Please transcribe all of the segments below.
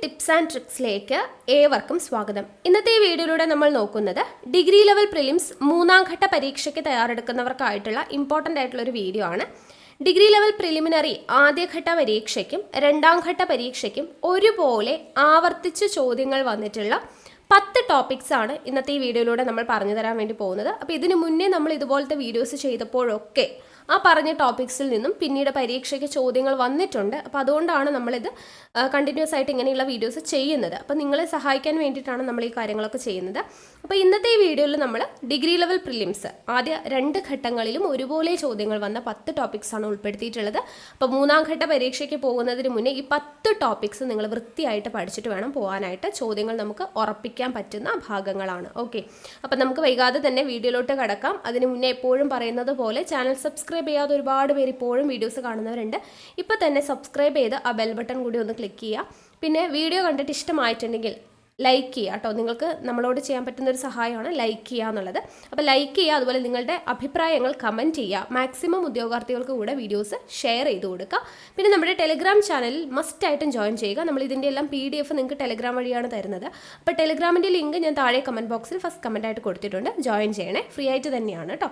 Tips and ട്രിക്സിലേക്ക് ഏവർക്കും സ്വാഗതം. ഇന്നത്തെ ഈ വീഡിയോയിലൂടെ നമ്മൾ നോക്കുന്നത് ഡിഗ്രി ലെവൽ പ്രിലിംസ് മൂന്നാം ഘട്ട പരീക്ഷയ്ക്ക് തയ്യാറെടുക്കുന്നവർക്കായിട്ടുള്ള ഇമ്പോർട്ടൻ്റ് ആയിട്ടുള്ള ഒരു വീഡിയോ ആണ്. ഡിഗ്രി ലെവൽ പ്രിലിമിനറി ആദ്യഘട്ട പരീക്ഷയ്ക്കും രണ്ടാം ഘട്ട പരീക്ഷയ്ക്കും ഒരുപോലെ ആവർത്തിച്ച് ചോദ്യങ്ങൾ വന്നിട്ടുള്ള 10 ടോപ്പിക്സ് ആണ് ഇന്നത്തെ ഈ വീഡിയോയിലൂടെ നമ്മൾ പറഞ്ഞു തരാൻ വേണ്ടി പോകുന്നത്. അപ്പോൾ ഇതിനു മുന്നേ നമ്മൾ ഇതുപോലത്തെ വീഡിയോസ് ചെയ്തപ്പോഴൊക്കെ ആ പറഞ്ഞ ടോപ്പിക്സിൽ നിന്നും പിന്നീട് പരീക്ഷയ്ക്ക് ചോദ്യങ്ങൾ വന്നിട്ടുണ്ട്. അപ്പോൾ അതുകൊണ്ടാണ് നമ്മളിത് കണ്ടിന്യൂസ് ആയിട്ട് ഇങ്ങനെയുള്ള വീഡിയോസ് ചെയ്യുന്നത്. അപ്പോൾ നിങ്ങളെ സഹായിക്കാൻ വേണ്ടിയിട്ടാണ് നമ്മൾ ഈ കാര്യങ്ങളൊക്കെ ചെയ്യുന്നത്. അപ്പോൾ ഇന്നത്തെ ഈ വീഡിയോയിൽ നമ്മൾ ഡിഗ്രി ലെവൽ പ്രിലിംസ് ആദ്യ 2 ഘട്ടങ്ങളിലും ഒരുപോലെ ചോദ്യങ്ങൾ വന്ന 10 ടോപ്പിക്സ് ആണ് ഉൾപ്പെടുത്തിയിട്ടുള്ളത്. അപ്പോൾ മൂന്നാം ഘട്ട പരീക്ഷയ്ക്ക് പോകുന്നതിന് മുന്നേ ഈ 10 ടോപ്പിക്സ് നിങ്ങൾ വൃത്തിയായിട്ട് പഠിച്ചിട്ട് വേണം പോകാനായിട്ട്. ചോദ്യങ്ങൾ നമുക്ക് ഉറപ്പിക്കാൻ പറ്റുന്ന ഭാഗങ്ങളാണ്. ഓക്കെ, അപ്പോൾ നമുക്ക് വൈകാതെ തന്നെ വീഡിയോയിലോട്ട് കടക്കാം. അതിന് മുന്നേ എപ്പോഴും പറയുന്നത് പോലെ ചാനൽ സബ്സ്ക്രൈബ് ചെയ്യാതെ ഒരുപാട് പേര് ഇപ്പോഴും വീഡിയോസ് കാണുന്നവരുണ്ട്. ഇപ്പോൾ തന്നെ സബ്സ്ക്രൈബ് ചെയ്ത് ആ ബെൽ ബട്ടൺ കൂടി ഒന്ന് ക്ലിക്ക് ചെയ്യുക. പിന്നെ വീഡിയോ കണ്ടിട്ട് ഇഷ്ടമായിട്ടുണ്ടെങ്കിൽ ലൈക്ക് ചെയ്യുക കേട്ടോ. നിങ്ങൾക്ക് നമ്മളോട് ചെയ്യാൻ പറ്റുന്ന ഒരു സഹായമാണ് ലൈക്ക് ചെയ്യുക എന്നുള്ളത്. അപ്പോൾ ലൈക്ക് ചെയ്യുക, അതുപോലെ നിങ്ങളുടെ അഭിപ്രായങ്ങൾ കമൻറ്റ് ചെയ്യുക. മാക്സിമം ഉദ്യോഗാർത്ഥികൾക്ക് കൂടെ വീഡിയോസ് ഷെയർ ചെയ്ത് കൊടുക്കുക. പിന്നെ നമ്മുടെ ടെലിഗ്രാം ചാനലിൽ മസ്റ്റായിട്ടും ജോയിൻ ചെയ്യുക. നമ്മൾ ഇതിൻ്റെ എല്ലാം PDF നിങ്ങൾക്ക് ടെലിഗ്രാം വഴിയാണ് തരുന്നത്. അപ്പോൾ ടെലിഗ്രാമിൻ്റെ ലിങ്ക് ഞാൻ താഴെ കമൻറ്റ് ബോക്സിൽ ഫസ്റ്റ് കമൻറ്റായിട്ട് കൊടുത്തിട്ടുണ്ട്. ജോയിൻ ചെയ്യണേ, ഫ്രീ ആയിട്ട് തന്നെയാണ് കേട്ടോ.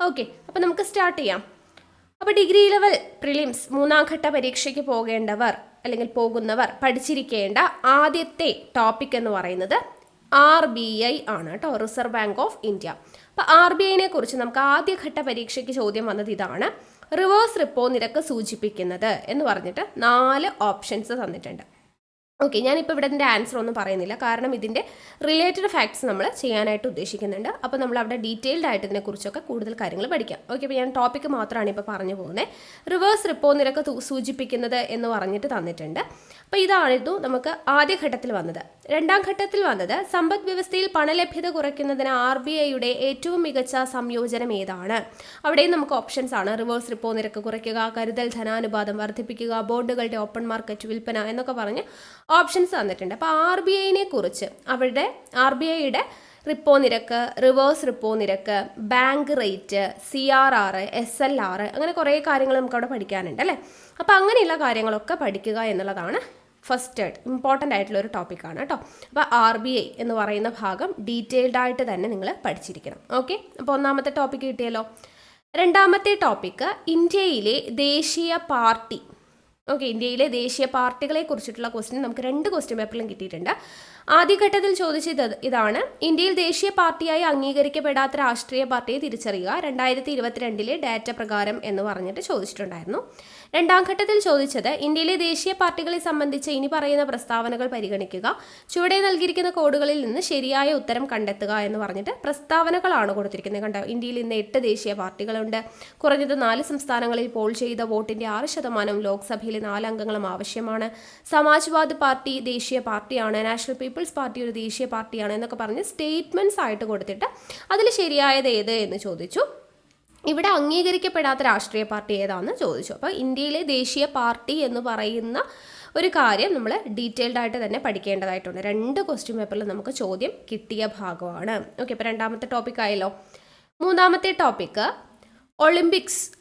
ഓക്കെ, അപ്പോൾ നമുക്ക് സ്റ്റാർട്ട് ചെയ്യാം. അപ്പോൾ ഡിഗ്രി ലെവൽ പ്രിലിംസ് മൂന്നാം ഘട്ട പരീക്ഷയ്ക്ക് പോകേണ്ടവർ അല്ലെങ്കിൽ പോകുന്നവർ പഠിച്ചിരിക്കേണ്ട ആദ്യത്തെ ടോപ്പിക് എന്ന് പറയുന്നത് RBI ആണ് കേട്ടോ, റിസർവ് ബാങ്ക് ഓഫ് ഇന്ത്യ. അപ്പോൾ RBIനെ കുറിച്ച് നമുക്ക് ആദ്യഘട്ട പരീക്ഷയ്ക്ക് ചോദ്യം വന്നത് ഇതാണ്. റിവേഴ്സ് റിപ്പോ നിരക്ക് സൂചിപ്പിക്കുന്നത് എന്ന് പറഞ്ഞിട്ട് 4 ഓപ്ഷൻസ് തന്നിട്ടുണ്ട്. ഓക്കെ, ഞാനിപ്പോൾ ഇവിടെ ഇതിൻ്റെ ആൻസർ ഒന്നും പറയുന്നില്ല, കാരണം ഇതിൻ്റെ റിലേറ്റഡ് ഫാക്ട്സ് നമ്മൾ ചെയ്യാനായിട്ട് ഉദ്ദേശിക്കുന്നുണ്ട്. അപ്പോൾ നമ്മൾ അവിടെ ഡീറ്റെയിൽഡ് ആയിട്ട് ഇതിനെക്കുറിച്ചൊക്കെ കൂടുതൽ കാര്യങ്ങൾ പഠിക്കാം. ഓക്കെ, അപ്പോൾ ഞാൻ ടോപ്പിക്ക് മാത്രമാണ് ഇപ്പോൾ പറഞ്ഞു പോകുന്നത്. റിവേഴ്സ് റിപ്പോ നിരക്ക് സൂചിപ്പിക്കുന്നത് എന്ന് പറഞ്ഞിട്ട് തന്നിട്ടുണ്ട്. അപ്പോൾ ഇതായിരുന്നു നമുക്ക് ആദ്യഘട്ടത്തിൽ വന്നത്. രണ്ടാം ഘട്ടത്തിൽ വന്നത് സമ്പദ് വ്യവസ്ഥയിൽ പണലഭ്യത കുറയ്ക്കുന്നതിന് RBIയുടെ ഏറ്റവും മികച്ച സംയോജനം ഏതാണ്? അവിടെയും നമുക്ക് ഓപ്ഷൻസ് ആണ്. റിവേഴ്സ് റിപ്പോ നിരക്ക് കുറയ്ക്കുക, കരുതൽ ധനാനുപാതം വർദ്ധിപ്പിക്കുക, ബോണ്ടുകളുടെ ഓപ്പൺ മാർക്കറ്റ് വിൽപ്പന എന്നൊക്കെ പറഞ്ഞ് ഓപ്ഷൻസ് തന്നിട്ടുണ്ട്. അപ്പോൾ RBIനെ കുറിച്ച് അവരുടെ RBIയുടെ റിപ്പോ നിരക്ക്, റിവേഴ്സ് റിപ്പോ നിരക്ക്, ബാങ്ക് റേറ്റ്, CRR, SLR, അങ്ങനെ കുറേ കാര്യങ്ങൾ നമുക്ക് അവിടെ പഠിക്കാനുണ്ട് അല്ലേ. അപ്പോൾ അങ്ങനെയുള്ള കാര്യങ്ങളൊക്കെ പഠിക്കുക എന്നുള്ളതാണ് ഫസ്റ്റ് ഇമ്പോർട്ടൻ്റ് ആയിട്ടുള്ള ഒരു ടോപ്പിക്കാണ് കേട്ടോ. അപ്പോൾ RBI എന്ന് പറയുന്ന ഭാഗം ഡീറ്റെയിൽഡ് ആയിട്ട് തന്നെ നിങ്ങൾ പഠിച്ചിരിക്കണം. ഓക്കെ, അപ്പോൾ ഒന്നാമത്തെ ടോപ്പിക്ക് കിട്ടിയല്ലോ. രണ്ടാമത്തെ ടോപ്പിക്ക് ഇന്ത്യയിലെ ദേശീയ പാർട്ടി. ഓക്കെ, ഇന്ത്യയിലെ ദേശീയ പാർട്ടികളെ കുറിച്ചിട്ടുള്ള ക്വസ്റ്റ്യൻ നമുക്ക് 2 ക്വസ്റ്റ്യൻ പേപ്പറിലും കിട്ടിയിട്ടുണ്ട്. ആദ്യഘട്ടത്തിൽ ചോദിച്ചത് ഇതാണ്. ഇന്ത്യയിൽ ദേശീയ പാർട്ടിയായി അംഗീകരിക്കപ്പെടാത്ത രാഷ്ട്രീയ പാർട്ടിയെ തിരിച്ചറിയുക 2022 ഡാറ്റ പ്രകാരം എന്ന് പറഞ്ഞിട്ട് ചോദിച്ചിട്ടുണ്ടായിരുന്നു. രണ്ടാം ഘട്ടത്തിൽ ചോദിച്ചത് ഇന്ത്യയിലെ ദേശീയ പാർട്ടികളെ സംബന്ധിച്ച് ഇനി പറയുന്ന പ്രസ്താവനകൾ പരിഗണിക്കുക, ചുവടെ നൽകിയിരിക്കുന്ന കോഡുകളിൽ നിന്ന് ശരിയായ ഉത്തരം കണ്ടെത്തുക എന്ന് പറഞ്ഞിട്ട് പ്രസ്താവനകളാണ് കൊടുത്തിരിക്കുന്നത്. കണ്ടോ, ഇന്ത്യയിൽ ഇന്ന് 8 ദേശീയ പാർട്ടികളുണ്ട്. കുറഞ്ഞത് 4 സംസ്ഥാനങ്ങളിൽ പോൾ ചെയ്ത വോട്ടിന്റെ 6% ലോക്സഭയിലെ 4 അംഗങ്ങളും ആവശ്യമാണ്. സമാജ്വാദി പാർട്ടി ദേശീയ പാർട്ടിയാണ്, നാഷണൽ പീപ്പിൾസ് പാർട്ടി ഒരു ദേശീയ പാർട്ടിയാണ് എന്നൊക്കെ പറഞ്ഞ് സ്റ്റേറ്റ്മെന്റ്സ് ആയിട്ട് കൊടുത്തിട്ട് അതിൽ ശരിയായത് ഏത് എന്ന് ചോദിച്ചു. ഇവിടെ അംഗീകരിക്കപ്പെടാത്ത രാഷ്ട്രീയ പാർട്ടി ഏതാണെന്ന് ചോദിച്ചു. അപ്പോൾ ഇന്ത്യയിലെ ദേശീയ പാർട്ടി എന്ന് പറയുന്ന ഒരു കാര്യം നമ്മൾ ഡീറ്റെയിൽഡ് ആയിട്ട് തന്നെ പഠിക്കേണ്ടതായിട്ടുണ്ട്. 2 ക്വസ്റ്റ്യൻ പേപ്പറിൽ നമുക്ക് ചോദ്യം കിട്ടിയ ഭാഗമാണ്. ഓക്കെ, അപ്പോൾ രണ്ടാമത്തെ ടോപ്പിക് ആയല്ലോ. മൂന്നാമത്തെ ടോപ്പിക്ക്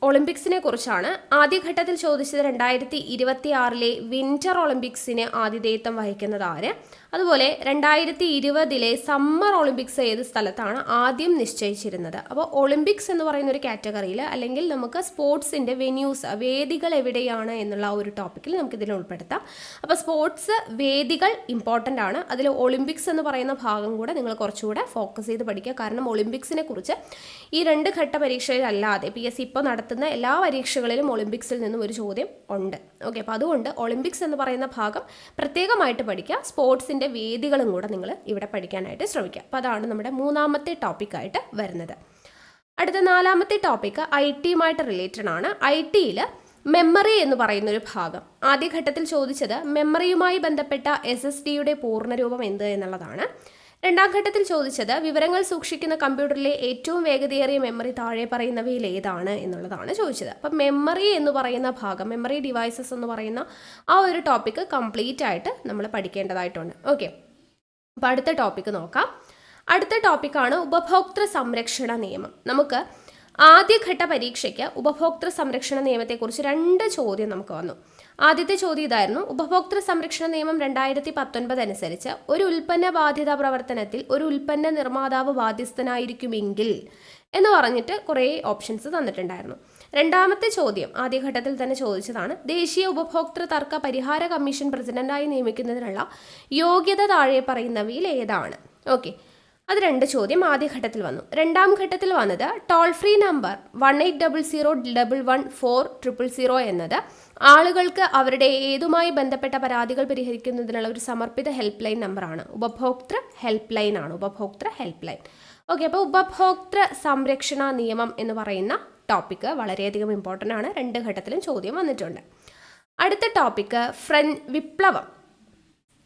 ഒളിമ്പിക്സിനെ കുറിച്ചാണ്. ആദ്യഘട്ടത്തിൽ ചോദിച്ചത് 2026 വിന്റർ ഒളിമ്പിക്സിന് ആതിഥേയത്വം വഹിക്കുന്നത് ആര്? അതുപോലെ 2020 സമ്മർ ഒളിമ്പിക്സ് ഏത് സ്ഥലത്താണ് ആദ്യം നിശ്ചയിച്ചിരുന്നത്? അപ്പോൾ ഒളിമ്പിക്സ് എന്ന് പറയുന്ന ഒരു കാറ്റഗറിയിൽ അല്ലെങ്കിൽ നമുക്ക് സ്പോർട്സിൻ്റെ വെന്യൂസ്, വേദികൾ എവിടെയാണ് എന്നുള്ള ഒരു ടോപ്പിക്കിൽ നമുക്കിതിൽ ഉൾപ്പെടുത്താം. അപ്പോൾ സ്പോർട്സ് വേദികൾ ഇമ്പോർട്ടൻ്റ് ആണ്. അതിൽ ഒളിമ്പിക്സ് എന്ന് പറയുന്ന ഭാഗം കൂടെ നിങ്ങൾ കുറച്ചുകൂടെ ഫോക്കസ് ചെയ്ത് പഠിക്കുക. കാരണം ഒളിമ്പിക്സിനെ കുറിച്ച് ഈ 2 ഘട്ട പരീക്ഷയിലല്ലാതെ PSC ഇപ്പോൾ നടത്തുന്ന എല്ലാ പരീക്ഷകളിലും ഒളിമ്പിക്സിൽ നിന്നും ഒരു ചോദ്യം ഉണ്ട്. ഓക്കെ, അപ്പോൾ അതുകൊണ്ട് ഒളിമ്പിക്സ് എന്ന് പറയുന്ന ഭാഗം പ്രത്യേകമായിട്ട് പഠിക്കുക. സ്പോർട്സിൻ്റെ വേദികളും കൂടെ നിങ്ങൾ ഇവിടെ പഠിക്കാനായിട്ട് ശ്രമിക്കുക. അപ്പോൾ അതാണ് നമ്മുടെ മൂന്നാമത്തെ ടോപ്പിക്കായിട്ട് വരുന്നത്. അടുത്ത 4ാമത്തെ ടോപ്പിക്ക് IT-യുമായിട്ട് റിലേറ്റഡ് ആണ്. IT-യിൽ മെമ്മറി എന്ന് പറയുന്നൊരു ഭാഗം. ആദ്യഘട്ടത്തിൽ ചോദിച്ചത് മെമ്മറിയുമായി ബന്ധപ്പെട്ട SSDയുടെ പൂർണ്ണരൂപം എന്ത് എന്നുള്ളതാണ്. രണ്ടാം ഘട്ടത്തിൽ ചോദിച്ചത് വിവരങ്ങൾ സൂക്ഷിക്കുന്ന കമ്പ്യൂട്ടറിലെ ഏറ്റവും വേഗതയേറിയ മെമ്മറി താഴെ പറയുന്നവയിൽ ഏതാണ് എന്നുള്ളതാണ് ചോദിച്ചത്. അപ്പം മെമ്മറി എന്ന് പറയുന്ന ഭാഗം, മെമ്മറി ഡിവൈസസ് എന്ന് പറയുന്ന ആ ഒരു ടോപ്പിക്ക് കംപ്ലീറ്റ് ആയിട്ട് നമ്മൾ പഠിക്കേണ്ടതായിട്ടുണ്ട്. ഓക്കെ, അപ്പോൾ അടുത്ത ടോപ്പിക്ക് നോക്കാം. അടുത്ത ടോപ്പിക്കാണ് ഉപഭോക്തൃ സംരക്ഷണ നിയമം. നമുക്ക് ആദ്യഘട്ട പരീക്ഷയ്ക്ക് ഉപഭോക്തൃ സംരക്ഷണ നിയമത്തെക്കുറിച്ച് 2 ചോദ്യം നമുക്ക് വന്നു. ആദ്യത്തെ ചോദ്യം ഇതായിരുന്നു, ഉപഭോക്തൃ സംരക്ഷണ നിയമം 2019 അനുസരിച്ച് ഒരു ഉൽപ്പന്ന ബാധ്യതാ പ്രവർത്തനത്തിൽ ഒരു ഉൽപ്പന്ന നിർമ്മാതാവ് ബാധ്യസ്ഥനായിരിക്കുമെങ്കിൽ എന്ന് പറഞ്ഞിട്ട് കുറേ ഓപ്ഷൻസ് തന്നിട്ടുണ്ടായിരുന്നു. രണ്ടാമത്തെ ചോദ്യം ആദ്യഘട്ടത്തിൽ തന്നെ ചോദിച്ചതാണ്, ദേശീയ ഉപഭോക്തൃ തർക്ക പരിഹാര കമ്മീഷൻ പ്രസിഡന്റായി നിയമിക്കുന്നതിനുള്ള യോഗ്യത താഴെ പറയുന്നവയിൽ ഏതാണ്? ഓക്കെ, അത് 2 ചോദ്യം ആദ്യഘട്ടത്തിൽ വന്നു. രണ്ടാം ഘട്ടത്തിൽ വന്നത് ടോൾ ഫ്രീ നമ്പർ 1800111400 എന്നത് ആളുകൾക്ക് അവരുടെ ഏതുമായി ബന്ധപ്പെട്ട പരാതികൾ പരിഹരിക്കുന്നതിനുള്ള ഒരു സമർപ്പിത ഹെൽപ്പ് ലൈൻ നമ്പറാണ്. ഉപഭോക്തൃ ഹെൽപ്പ് ലൈൻ ആണ്, ഉപഭോക്തൃ ഹെൽപ്പ് ലൈൻ. ഓക്കെ, അപ്പോൾ ഉപഭോക്തൃ സംരക്ഷണ നിയമം എന്ന് പറയുന്ന ടോപ്പിക്ക് വളരെയധികം ഇമ്പോർട്ടൻ്റ് ആണ്. 2 ഘട്ടത്തിലും ചോദ്യം വന്നിട്ടുണ്ട്. അടുത്ത ടോപ്പിക്ക് വിപ്ലവം.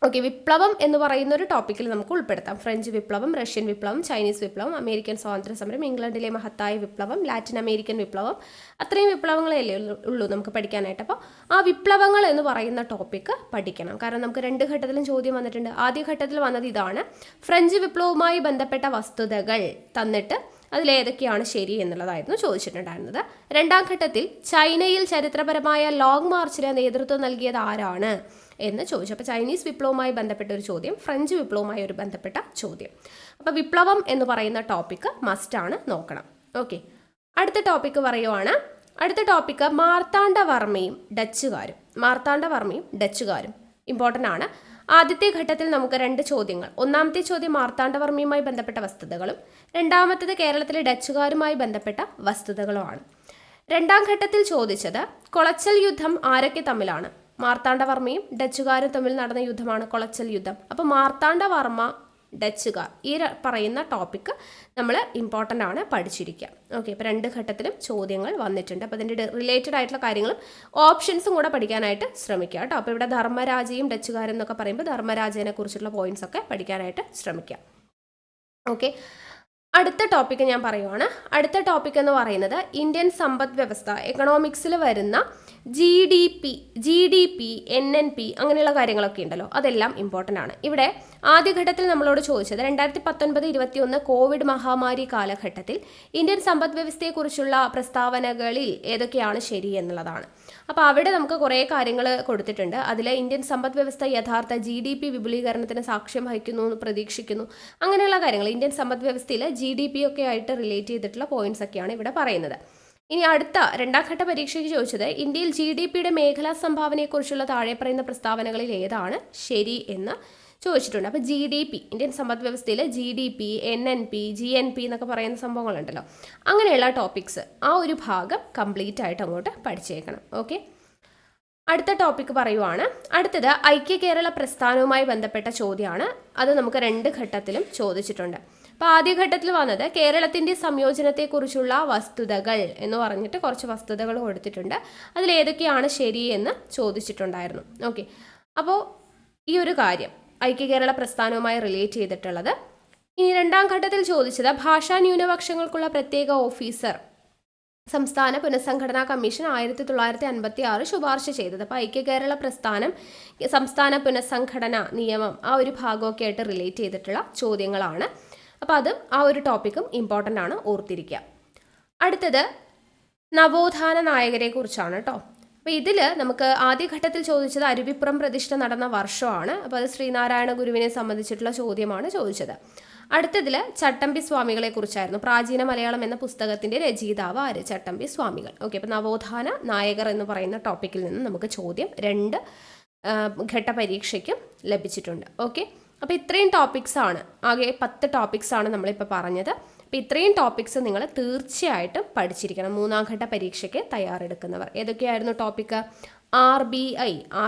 ഓക്കെ, വിപ്ലവം എന്ന് പറയുന്ന ഒരു ടോപ്പിക്കിൽ നമുക്ക് ഉൾപ്പെടുത്താം. ഫ്രഞ്ച് വിപ്ലവം, റഷ്യൻ വിപ്ലവം, ചൈനീസ് വിപ്ലവം, അമേരിക്കൻ സ്വാതന്ത്ര്യ സമരം, ഇംഗ്ലണ്ടിലെ മഹത്തായ വിപ്ലവം, ലാറ്റിൻ അമേരിക്കൻ വിപ്ലവം, അത്രയും വിപ്ലവങ്ങളല്ലേ ഉള്ളൂ നമുക്ക് പഠിക്കാനായിട്ട്. അപ്പോൾ ആ വിപ്ലവങ്ങൾ എന്ന് പറയുന്ന ടോപ്പിക്ക് പഠിക്കണം. കാരണം നമുക്ക് 2 ഘട്ടത്തിലും ചോദ്യം വന്നിട്ടുണ്ട്. ആദ്യ ഘട്ടത്തിൽ വന്നത് ഇതാണ്, ഫ്രഞ്ച് വിപ്ലവവുമായി ബന്ധപ്പെട്ട വസ്തുതകൾ തന്നിട്ട് അതിലേതൊക്കെയാണ് ശരി എന്നുള്ളതായിരുന്നു ചോദിച്ചിട്ടുണ്ടായിരുന്നത്. രണ്ടാം ഘട്ടത്തിൽ ചൈനയിൽ ചരിത്രപരമായ ലോങ് മാർച്ചിന് നേതൃത്വം നൽകിയത് ആരാണ് എന്ന് ചോദിച്ചു. അപ്പോൾ ചൈനീസ് വിപ്ലവവുമായി ബന്ധപ്പെട്ട ഒരു ചോദ്യം, ഫ്രഞ്ച് വിപ്ലവവുമായി ഒരു ബന്ധപ്പെട്ട ചോദ്യം. അപ്പോൾ വിപ്ലവം എന്ന് പറയുന്ന ടോപ്പിക്ക് മസ്റ്റാണ്, നോക്കണം. ഓക്കെ, അടുത്ത ടോപ്പിക്ക് പറയുവാണ്. അടുത്ത ടോപ്പിക്ക് മാർത്താണ്ഡവർമ്മയും ഡച്ചുകാരും. മാർത്താണ്ഡവർമ്മയും ഡച്ചുകാരും ഇമ്പോർട്ടൻ്റ് ആണ്. ആദ്യത്തെ ഘട്ടത്തിൽ നമുക്ക് 2 ചോദ്യങ്ങൾ. ഒന്നാമത്തെ ചോദ്യം മാർത്താണ്ഡവർമ്മയുമായി ബന്ധപ്പെട്ട വസ്തുതകളും രണ്ടാമത്തേത് കേരളത്തിലെ ഡച്ചുകാരുമായി ബന്ധപ്പെട്ട വസ്തുതകളുമാണ്. രണ്ടാം ഘട്ടത്തിൽ ചോദിച്ചത് കൊളച്ചൽ യുദ്ധം ആരൊക്കെ തമ്മിലാണ്? മാർത്താണ്ഡവർമ്മയും ഡച്ചുകാരും തമ്മിൽ നടന്ന യുദ്ധമാണ് കൊളച്ചൽ യുദ്ധം. അപ്പോൾ മാർത്താണ്ഡവർമ്മ, ഡച്ചുകാർ, ഈ പറയുന്ന ടോപ്പിക്ക് നമ്മൾ ഇമ്പോർട്ടൻ്റ് ആണ്, പഠിച്ചിരിക്കുക. ഓക്കെ, ഇപ്പോൾ 2 ഘട്ടത്തിലും ചോദ്യങ്ങൾ വന്നിട്ടുണ്ട്. അപ്പോൾ അതിൻ്റെ റിലേറ്റഡ് ആയിട്ടുള്ള കാര്യങ്ങളും ഓപ്ഷൻസും കൂടെ പഠിക്കാനായിട്ട് ശ്രമിക്കുക കേട്ടോ. അപ്പോൾ ഇവിടെ ധർമ്മരാജയും ഡച്ചുകാരും എന്നൊക്കെ പറയുമ്പോൾ ധർമ്മരാജനെ കുറിച്ചുള്ള പോയിന്റ്സ് ഒക്കെ പഠിക്കാനായിട്ട് ശ്രമിക്കുക. ഓക്കെ, അടുത്ത ടോപ്പിക്ക് ഞാൻ പറയുവാണ്. അടുത്ത ടോപ്പിക് എന്ന് പറയുന്നത് ഇന്ത്യൻ സമ്പദ് വ്യവസ്ഥ, എക്കണോമിക്സിൽ വരുന്ന GDP, NNP അങ്ങനെയുള്ള കാര്യങ്ങളൊക്കെ ഉണ്ടല്ലോ, അതെല്ലാം ഇമ്പോർട്ടൻ്റ് ആണ്. ഇവിടെ ആദ്യഘട്ടത്തിൽ നമ്മളോട് ചോദിച്ചത് 2019-21 കോവിഡ് മഹാമാരി കാലഘട്ടത്തിൽ ഇന്ത്യൻ സമ്പദ് വ്യവസ്ഥയെക്കുറിച്ചുള്ള പ്രസ്താവനകളിൽ ഏതൊക്കെയാണ് ശരി എന്നുള്ളതാണ്. അപ്പോൾ അവിടെ നമുക്ക് കുറേ കാര്യങ്ങൾ കൊടുത്തിട്ടുണ്ട്. അതിൽ ഇന്ത്യൻ സമ്പദ് വ്യവസ്ഥ യഥാർത്ഥ GDP വിപുലീകരണത്തിന് സാക്ഷ്യം വഹിക്കുന്നു എന്ന് പ്രതീക്ഷിക്കുന്നു, അങ്ങനെയുള്ള കാര്യങ്ങൾ ഇന്ത്യൻ സമ്പദ് വ്യവസ്ഥയിൽ GDP ഒക്കെ ആയിട്ട് റിലേറ്റ് ചെയ്തിട്ടുള്ള പോയിന്റ്സ് ഒക്കെയാണ് ഇവിടെ പറയുന്നത്. ഇനി അടുത്ത 2ാം ഘട്ട പരീക്ഷയ്ക്ക് ചോദിച്ചത് ഇന്ത്യയിൽ GDPയുടെ മേഖലാ സംഭാവനയെക്കുറിച്ചുള്ള താഴെ പറയുന്ന പ്രസ്താവനകളിൽ ഏതാണ് ശരി എന്ന് ചോദിച്ചിട്ടുണ്ട്. അപ്പോൾ GDP, ഇന്ത്യൻ സമ്പദ് വ്യവസ്ഥയിൽ GDP, NNP, GNP എന്നൊക്കെ പറയുന്ന സംഭവങ്ങളുണ്ടല്ലോ, അങ്ങനെയുള്ള ടോപ്പിക്സ് ആ ഒരു ഭാഗം കംപ്ലീറ്റ് ആയിട്ട് അങ്ങോട്ട് പഠിച്ചേക്കണം. ഓക്കെ, അടുത്ത ടോപ്പിക്ക് പറയുവാണ്. അടുത്തത് ഐക്യ കേരള പ്രസ്ഥാനവുമായി ബന്ധപ്പെട്ട ചോദ്യമാണ്. അത് നമുക്ക് 2 ഘട്ടത്തിലും ചോദിച്ചിട്ടുണ്ട്. അപ്പോൾ ആദ്യഘട്ടത്തിൽ വന്നത് കേരളത്തിൻ്റെ സംയോജനത്തെക്കുറിച്ചുള്ള വസ്തുതകൾ എന്ന് പറഞ്ഞിട്ട് കുറച്ച് വസ്തുതകൾ കൊടുത്തിട്ടുണ്ട്. അതിലേതൊക്കെയാണ് ശരി എന്ന് ചോദിച്ചിട്ടുണ്ടായിരുന്നു. ഓക്കെ, അപ്പോൾ ഈ ഒരു കാര്യം ഐക്യ കേരള പ്രസ്ഥാനവുമായി റിലേറ്റ് ചെയ്തിട്ടുള്ളത്. ഇനി 2ാം ഘട്ടത്തിൽ ചോദിച്ചത് ഭാഷാ ന്യൂനപക്ഷങ്ങൾക്കുള്ള പ്രത്യേക ഓഫീസർ സംസ്ഥാന പുനഃസംഘടനാ കമ്മീഷൻ 1956 ശുപാർശ ചെയ്തത്. അപ്പോൾ ഐക്യ കേരള പ്രസ്ഥാനം, സംസ്ഥാന പുനഃസംഘടനാ നിയമം, ആ ഒരു ഭാഗമൊക്കെ ആയിട്ട് റിലേറ്റ് ചെയ്തിട്ടുള്ള ചോദ്യങ്ങളാണ്. അപ്പോൾ അതും ആ ഒരു ടോപ്പിക്കും ഇമ്പോർട്ടൻ്റ് ആണ്, ഓർത്തിരിക്കുക. അടുത്തത് നവോത്ഥാന നായകരെ കുറിച്ചാണ് കേട്ടോ. അപ്പോൾ ഇതിൽ നമുക്ക് ആദ്യഘട്ടത്തിൽ ചോദിച്ചത് അരുവിപ്പുറം പ്രതിഷ്ഠ നടന്ന വർഷമാണ്. അപ്പോൾ അത് ശ്രീനാരായണ ഗുരുവിനെ സംബന്ധിച്ചിട്ടുള്ള ചോദ്യമാണ് ചോദിച്ചത്. അടുത്തതിൽ ചട്ടമ്പി സ്വാമികളെ കുറിച്ചായിരുന്നു. പ്രാചീന മലയാളം എന്ന പുസ്തകത്തിൻ്റെ രചയിതാവ് ആര്? ചട്ടമ്പി സ്വാമികൾ. ഓക്കെ, അപ്പോൾ നവോത്ഥാന നായകർ എന്ന് പറയുന്ന ടോപ്പിക്കിൽ നിന്ന് നമുക്ക് ചോദ്യം 2 ഘട്ട പരീക്ഷയ്ക്കും ലഭിച്ചിട്ടുണ്ട്. ഓക്കെ, അപ്പോൾ ഇത്രയും ടോപ്പിക്സാണ്, ആകെ 10 ടോപ്പിക്സാണ് നമ്മളിപ്പോൾ പറഞ്ഞത്. അപ്പോൾ ഇത്രയും ടോപ്പിക്സ് നിങ്ങൾ തീർച്ചയായിട്ടും പഠിച്ചിരിക്കണം, 3ാം ഘട്ട പരീക്ഷയ്ക്ക് തയ്യാറെടുക്കുന്നവർ. ഏതൊക്കെയായിരുന്നു ടോപ്പിക്ക്?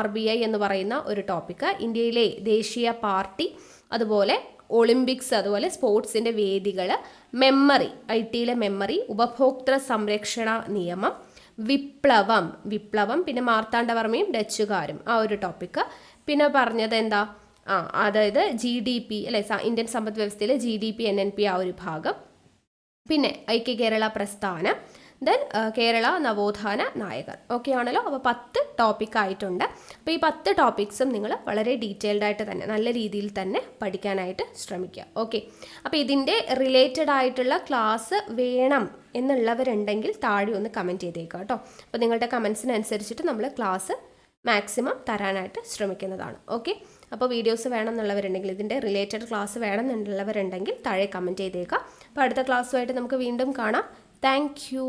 RBI എന്ന് പറയുന്ന ഒരു ടോപ്പിക്ക്, ഇന്ത്യയിലെ ദേശീയ പാർട്ടി, അതുപോലെ ഒളിമ്പിക്സ്, അതുപോലെ സ്പോർട്സിൻ്റെ വേദികൾ, മെമ്മറി, IT-യിലെ മെമ്മറി, ഉപഭോക്തൃ സംരക്ഷണ നിയമം, വിപ്ലവം, പിന്നെ മാർത്താണ്ഡവർമ്മയും ഡച്ചുകാരും ആ ഒരു ടോപ്പിക്ക്. പിന്നെ പറഞ്ഞത് എന്താ? അതായത് GDP അല്ലെ, ഇന്ത്യൻ സമ്പദ് വ്യവസ്ഥയിലെ GDP, NNP ആ ഒരു ഭാഗം. പിന്നെ ഐക്യ കേരള പ്രസ്ഥാനം, ദെൻ കേരള നവോത്ഥാന നായകർ. ഓക്കെ ആണല്ലോ. അപ്പോൾ 10 ടോപ്പിക്കായിട്ടുണ്ട്. അപ്പോൾ ഈ 10 ടോപ്പിക്സും നിങ്ങൾ വളരെ ഡീറ്റെയിൽഡ് ആയിട്ട് തന്നെ നല്ല രീതിയിൽ തന്നെ പഠിക്കാനായിട്ട് ശ്രമിക്കുക. ഓക്കെ, അപ്പോൾ ഇതിൻ്റെ റിലേറ്റഡ് ആയിട്ടുള്ള ക്ലാസ് വേണം എന്നുള്ളവരുണ്ടെങ്കിൽ താഴെ ഒന്ന് കമൻറ്റ് ചെയ്തേക്കാം കേട്ടോ. അപ്പോൾ നിങ്ങളുടെ കമൻസിനനുസരിച്ചിട്ട് നമ്മൾ ക്ലാസ് മാക്സിമം തരാനായിട്ട് ശ്രമിക്കുന്നതാണ്. ഓക്കെ, അപ്പോൾ വീഡിയോസ് വേണമെന്നുള്ളവരുണ്ടെങ്കിൽ, ഇതിൻ്റെ റിലേറ്റഡ് ക്ലാസ് വേണമെന്നുള്ളവരുണ്ടെങ്കിൽ താഴെ കമൻറ്റ് ചെയ്തേക്കാം. അപ്പോൾ അടുത്ത ക്ലാസ്സുമായിട്ട് നമുക്ക് വീണ്ടും കാണാം. Thank you.